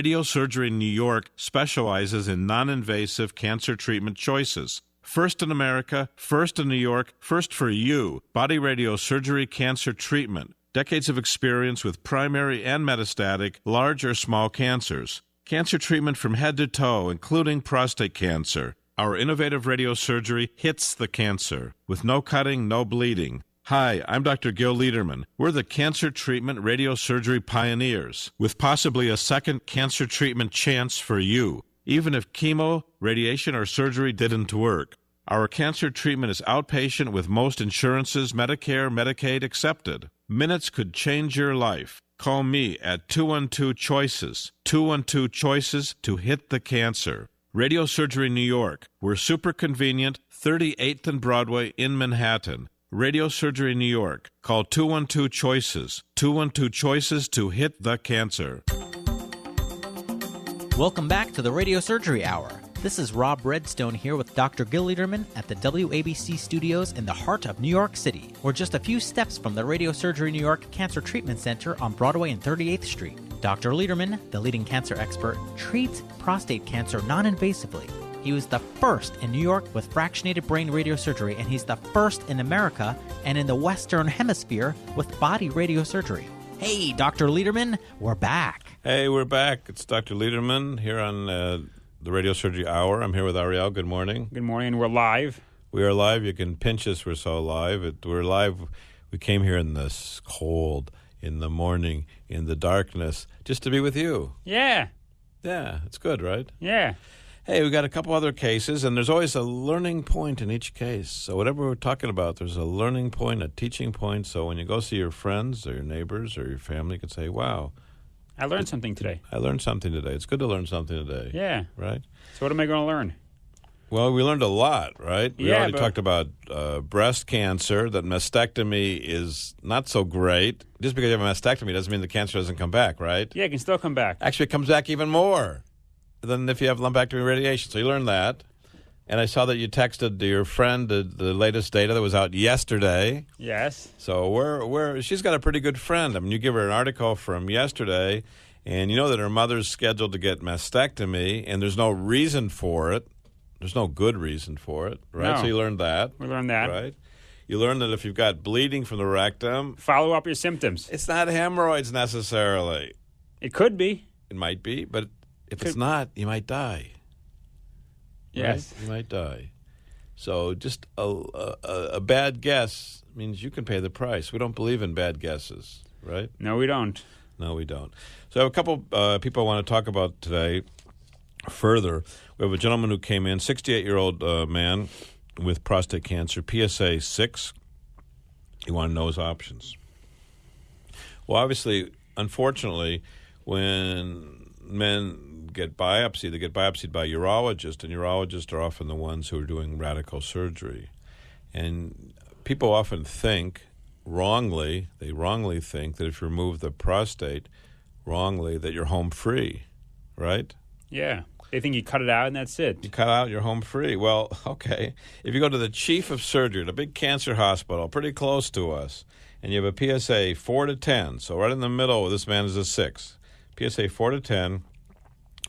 Radiosurgery New York specializes in non-invasive cancer treatment choices. First in America, first in New York, first for you. Body radiosurgery cancer treatment. Decades of experience with primary and metastatic, large or small cancers. Cancer treatment from head to toe, including prostate cancer. Our innovative radiosurgery hits the cancer with no cutting, no bleeding. Hi, I'm Dr. Gil Lederman. We're the cancer treatment radiosurgery pioneers, with possibly a second cancer treatment chance for you, even if chemo, radiation, or surgery didn't work. Our cancer treatment is outpatient with most insurances, Medicare, Medicaid accepted. Minutes could change your life. Call me at 212-CHOICES, 212-CHOICES to hit the cancer. Radiosurgery New York. We're super convenient, 38th and Broadway in Manhattan. Radiosurgery New York. Call 212-CHOICES, 212-CHOICES to hit the cancer. Welcome back to the Radiosurgery Hour. This is Rob Redstone here with Dr. Gil Lederman at the WABC studios in the heart of New York City. We're just a few steps from the Radiosurgery New York Cancer Treatment Center on Broadway and 38th Street. Dr. Lederman, the leading cancer expert, treats prostate cancer non-invasively. He was the first in New York with fractionated brain radiosurgery, and he's the first in America and in the Western Hemisphere with body radiosurgery. Hey, Dr. Lederman, we're back. Hey, we're back. It's Dr. Lederman here on the Radiosurgery Hour. I'm here with Ariel. Good morning. Good morning. We're live. We are live. You can pinch us. We're so live. We're live. We came here in this cold, in the morning, in the darkness, just to be with you. Yeah. Yeah, it's good, right? Yeah. Hey, we got a couple other cases, and there's always a learning point in each case. So whatever we're talking about, there's a learning point, a teaching point. So when you go see your friends or your neighbors or your family, you can say, wow. I learned something today. I learned something today. It's good to learn something today. Yeah. Right? So what am I going to learn? Well, we learned a lot, right? We already talked about breast cancer, that mastectomy is not so great. Just because you have a mastectomy doesn't mean the cancer doesn't come back, right? Yeah, it can still come back. Actually, it comes back even more than if you have lumpectomy radiation. So you learned that. And I saw that you texted your friend the latest data that was out yesterday. Yes. So she's got a pretty good friend. I mean, you give her an article from yesterday, and you know that her mother's scheduled to get mastectomy, and there's no reason for it. There's no good reason for it, right? No. So you learned that. We learned that. Right? You learned that if you've got bleeding from the rectum, follow up your symptoms. it's not hemorrhoids necessarily. It could be. It might be, but if it's not, you might die. Yes. Right? You might die. So just a bad guess means you can pay the price. We don't believe in bad guesses, right? No, we don't. No, we don't. So I have a couple people I want to talk about today further. We have a gentleman who came in, 68-year-old man with prostate cancer, PSA 6. He wanted to know his options. Well, obviously, unfortunately, when men get biopsied, they get biopsied by urologists, and urologists are often the ones who are doing radical surgery. And people often think, wrongly think that if you remove the prostate, wrongly, that you're home free, right? Yeah. They think you cut it out and that's it. You cut out, you're home free. Well, okay. If you go to the chief of surgery at a big cancer hospital pretty close to us, and you have a PSA 4 to 10, so right in the middle, this man is a 6. PSA 4 to 10,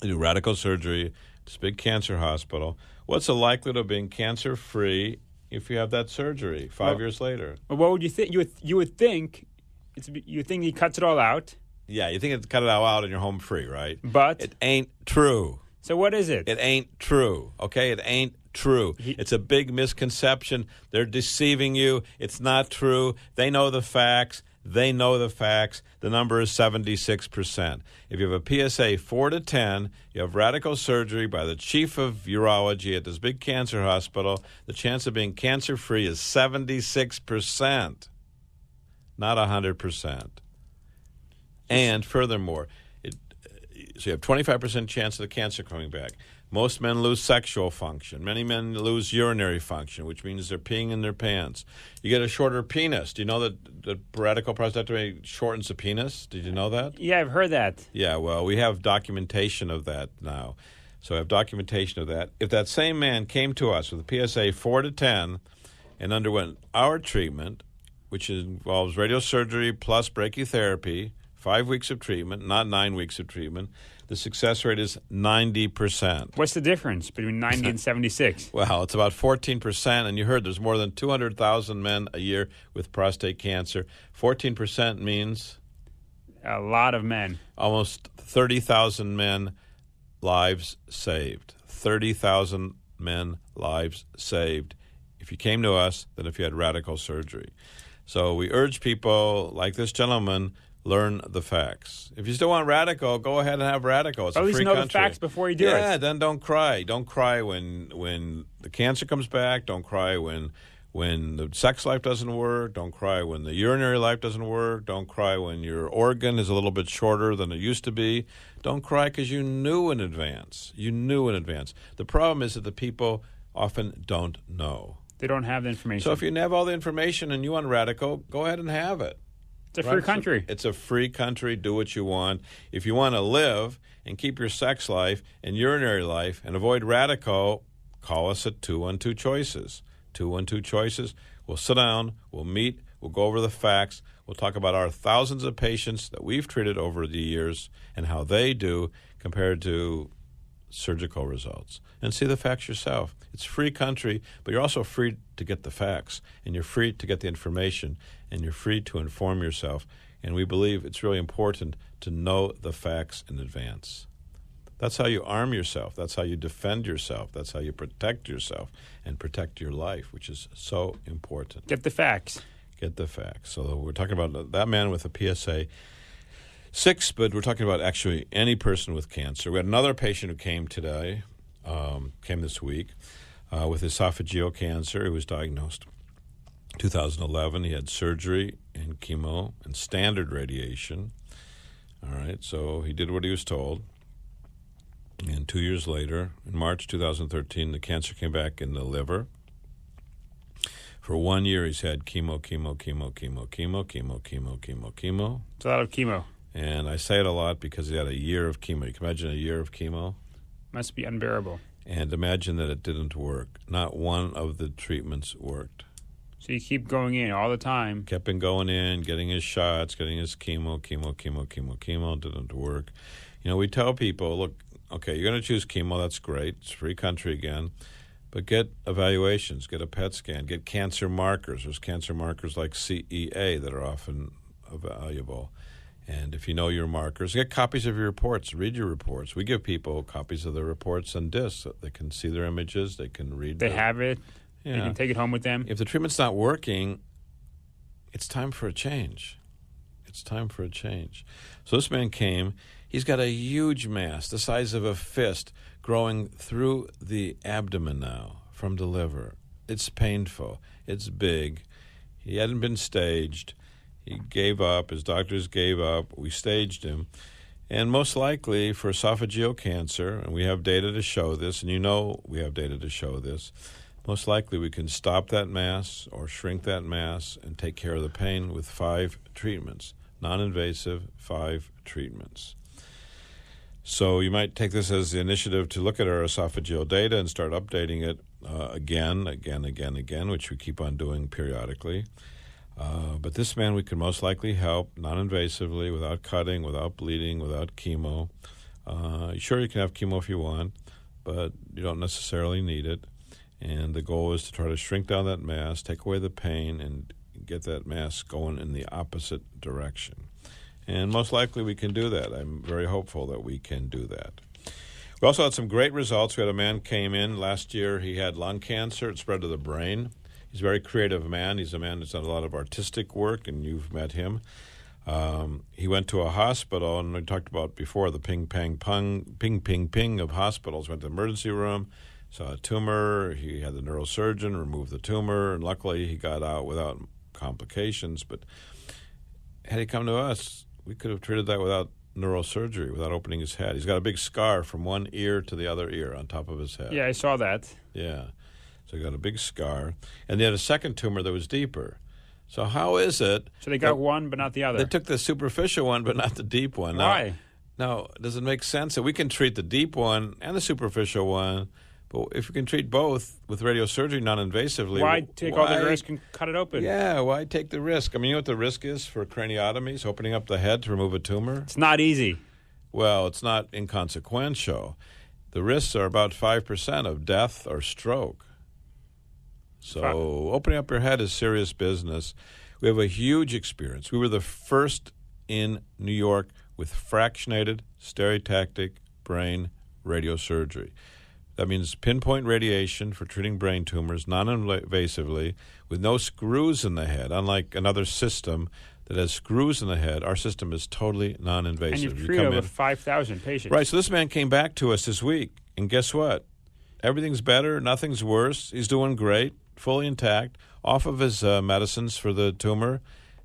you do radical surgery at this big cancer hospital. What's the likelihood of being cancer-free if you have that surgery 5 years later? Well, what would you think? You would think he cuts it all out. Yeah, you think it's cut it all out and you're home free, right? But it ain't true. So what is it? It ain't true, okay? It ain't true. It's a big misconception. They're deceiving you. It's not true. They know the facts. They know the facts. The number is 76%. If you have a PSA 4 to 10, you have radical surgery by the chief of urology at this big cancer hospital, the chance of being cancer-free is 76%, not 100%. And furthermore, so you have 25% chance of the cancer coming back. Most men lose sexual function. Many men lose urinary function, which means they're peeing in their pants. You get a shorter penis. Do you know that the radical prostatectomy shortens the penis? Did you know that? Yeah, I've heard that. Yeah, well, we have documentation of that now. So I have documentation of that. If that same man came to us with a PSA 4 to 10 and underwent our treatment, which involves radiosurgery plus brachytherapy, 5 weeks of treatment, not 9 weeks of treatment, the success rate is 90%. What's the difference between 90 and 76? Well, it's about 14%, and you heard there's more than 200,000 men a year with prostate cancer. 14% means? A lot of men. Almost 30,000 men lives saved. 30,000 men lives saved if you came to us than if you had radical surgery. So we urge people like this gentleman, learn the facts. If you still want radical, go ahead and have radical. It's at a least free know country. the facts before you do it. Yeah, then don't cry. Don't cry when the cancer comes back. Don't cry when the sex life doesn't work. Don't cry when the urinary life doesn't work. Don't cry when your organ is a little bit shorter than it used to be. Don't cry because you knew in advance. You knew in advance. The problem is that the people often don't know. They don't have the information. So if you have all the information and you want radical, go ahead and have it. It's a free country. It's a free country. Do what you want. If you want to live and keep your sex life and urinary life and avoid radical, call us at 212-CHOICES. 212-CHOICES. We'll sit down. We'll meet. We'll go over the facts. We'll talk about our thousands of patients that we've treated over the years and how they do compared to surgical results. And see the facts yourself. It's a free country, but you're also free to get the facts, and you're free to get the information, and you're free to inform yourself. And we believe it's really important to know the facts in advance. That's how you arm yourself. That's how you defend yourself. That's how you protect yourself and protect your life, which is so important. Get the facts. Get the facts. So we're talking about that man with a PSA 6, but we're talking about actually any person with cancer. We had another patient who came today, came this week, with esophageal cancer. He was diagnosed 2011. He had surgery and chemo and standard radiation. All right, so he did what he was told. And 2 years later, in March 2013, the cancer came back in the liver. For 1 year, he's had chemo. It's a lot of chemo. And I say it a lot because he had a year of chemo. You can imagine a year of chemo. Must be unbearable. And imagine that it didn't work. Not one of the treatments worked. So you keep going in all the time. Kept on going in, getting his shots, getting his chemo, didn't work. You know, we tell people, look, okay, you're going to choose chemo, that's great. It's a free country again. But get evaluations, get a PET scan, get cancer markers. There's cancer markers like CEA that are often valuable. And if you know your markers, get copies of your reports. Read your reports. We give people copies of the reports on discs so they can see their images. They can read They have it. Yeah. They can take it home with them. If the treatment's not working, it's time for a change. It's time for a change. So this man came. He's got a huge mass, the size of a fist, growing through the abdomen now from the liver. It's painful. It's big. He hadn't been staged. He gave up. His doctors gave up. We staged him. And most likely for esophageal cancer, and we have data to show this, and you know we have data to show this, most likely we can stop that mass or shrink that mass and take care of the pain with 5 treatments. Non-invasive, 5 treatments. So you might take this as the initiative to look at our esophageal data and start updating it again, which we keep on doing periodically. But this man we can most likely help non-invasively, without cutting, without bleeding, without chemo. Sure, you can have chemo if you want, but you don't necessarily need it. And the goal is to try to shrink down that mass, take away the pain, and get that mass going in the opposite direction. And most likely we can do that. I'm very hopeful that we can do that. We also had some great results. We had a man came in last year. He had lung cancer. It spread to the brain. He's a very creative man. He's a man who's done a lot of artistic work, and you've met him. He went to a hospital, and we talked about before the ping of hospitals. Went to the emergency room, saw a tumor. He had the neurosurgeon remove the tumor, and luckily he got out without complications. But had he come to us, we could have treated that without neurosurgery, without opening his head. He's got a big scar from one ear to the other ear on top of his head. Yeah, I saw that. Yeah. So he got a big scar. And they had a second tumor that was deeper. So how is it? So they got one, but not the other. They took the superficial one, but not the deep one. Why? Now, does it make sense that we can treat the deep one and the superficial one, But if you can treat both with radiosurgery non-invasively, why take all the risk and cut it open? Yeah, why take the risk? I mean, you know what the risk is for craniotomies, opening up the head to remove a tumor? It's not easy. Well, it's not inconsequential. The risks are about 5% of death or stroke. So opening up your head is serious business. We have a huge experience. We were the first in New York with fractionated stereotactic brain radiosurgery. That means pinpoint radiation for treating brain tumors non-invasively with no screws in the head. Unlike another system that has screws in the head, our system is totally non-invasive. And you've treated over 5,000 patients. Right, so this man came back to us this week, and guess what? Everything's better, nothing's worse. He's doing great, fully intact, off of his medicines for the tumor.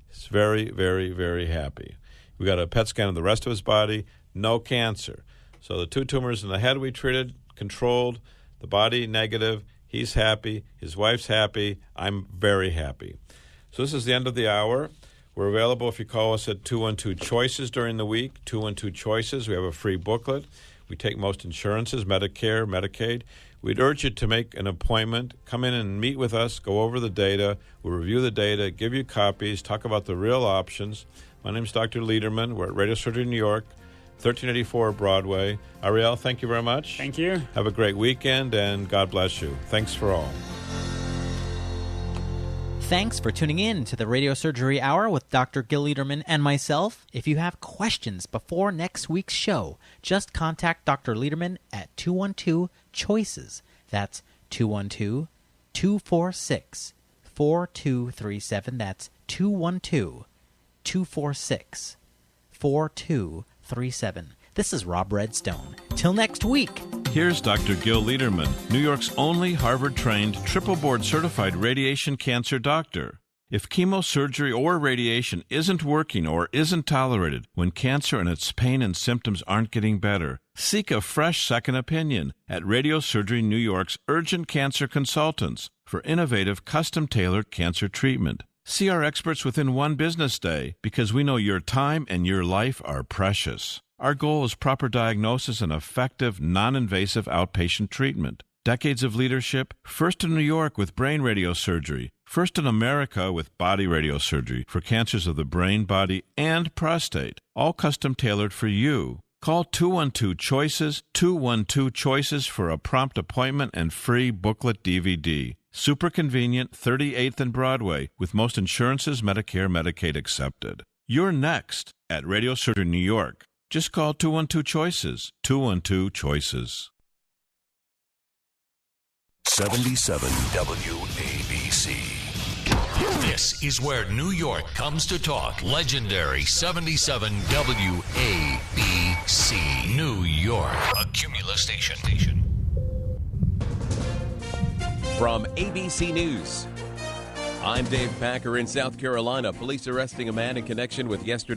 He's very, very, very happy. We got a PET scan of the rest of his body, no cancer. So the 2 tumors in the head we treated, controlled, the body negative, he's happy, his wife's happy, I'm very happy. So this is the end of the hour. We're available if you call us at 212-CHOICES during the week, 212-CHOICES. We have a free booklet. We take most insurances, Medicare, Medicaid. We'd urge you to make an appointment, come in and meet with us, go over the data, we'll review the data, give you copies, talk about the real options. My name's Dr. Lederman. We're at Radiosurgery New York, 1384 Broadway. Ariel, thank you very much. Thank you. Have a great weekend, and God bless you. Thanks for all. Thanks for tuning in to the Radiosurgery Hour with Dr. Gil Lederman and myself. If you have questions before next week's show, just contact Dr. Lederman at 212-CHOICES. That's 212-246-4237. That's 212-246-4237. This is Rob Redstone. Till next week. Here's Dr. Gil Lederman, New York's only Harvard-trained, triple-board-certified radiation cancer doctor. If chemosurgery or radiation isn't working or isn't tolerated, when cancer and its pain and symptoms aren't getting better, seek a fresh second opinion at Radiosurgery New York's Urgent Cancer Consultants for innovative, custom-tailored cancer treatment. See our experts within one business day because we know your time and your life are precious. Our goal is proper diagnosis and effective, non-invasive outpatient treatment. Decades of leadership, first in New York with brain radiosurgery, first in America with body radiosurgery for cancers of the brain, body, and prostate, all custom-tailored for you. Call 212-CHOICES, 212-CHOICES for a prompt appointment and free booklet DVD. Super convenient, 38th and Broadway, with most insurances, Medicare, Medicaid accepted. You're next at Radiosurgery New York. Just call 212-CHOICES, 212-CHOICES. 77 WABC. This is where New York comes to talk. Legendary 77 WABC. New York, a Cumulus station. From ABC News, I'm Dave Packer in South Carolina. Police arresting a man in connection with yesterday's